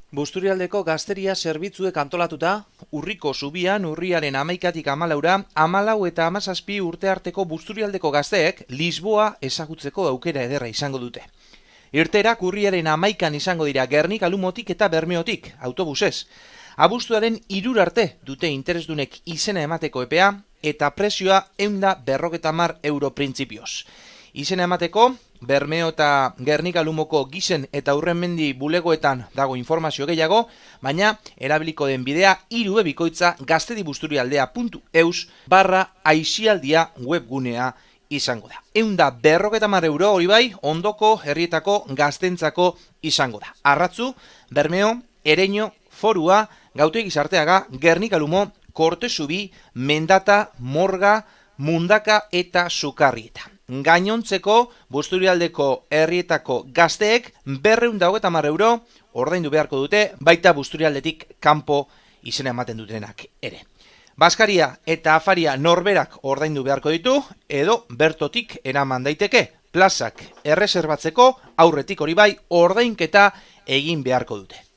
Busturialdeko gazteria zerbitzuek antolatuta, urriko zubian urriaren 11tik 14ra, 14 eta 17 urte arteko Busturialdeko gazteek Lisboa ezagutzeko aukera ederra izango dute. Irterak urriaren 11an izango dira Gernika Lumotik eta Bermeotik, autobusez. Abuztuaren 3 arte dute interesdunek izena emateko epea eta prezioa €150 printzipioz. Izena emateko, Bermeo eta Gernika Lumoko gizen eta Urrenmendi bulegoetan dago informazio gehiago, baina erabiliko den bidea irubebikoitza gaztedibusturialdea.eus/aisialdia webgunea izango da. €150 hori bai, ondoko herrietako gaztentzako izango da. Arratzu, Bermeo, Ereño, Forua, Gautegi Sarteaga, Gernika Lumo, Kortezubi, Mendata, Morga, Mundaka eta Sukarrieta. Gainontzeko Busturialdeko herrietako gazteek €250 ordaindu beharko dute, baita Busturialdetik kanpo izena ematen dutenak ere. Baskaria eta afaria norberak ordaindu beharko ditu, edo bertotik eraman daiteke. Plazak erreserbatzeko aurretik hori bai ordainketa egin beharko dute.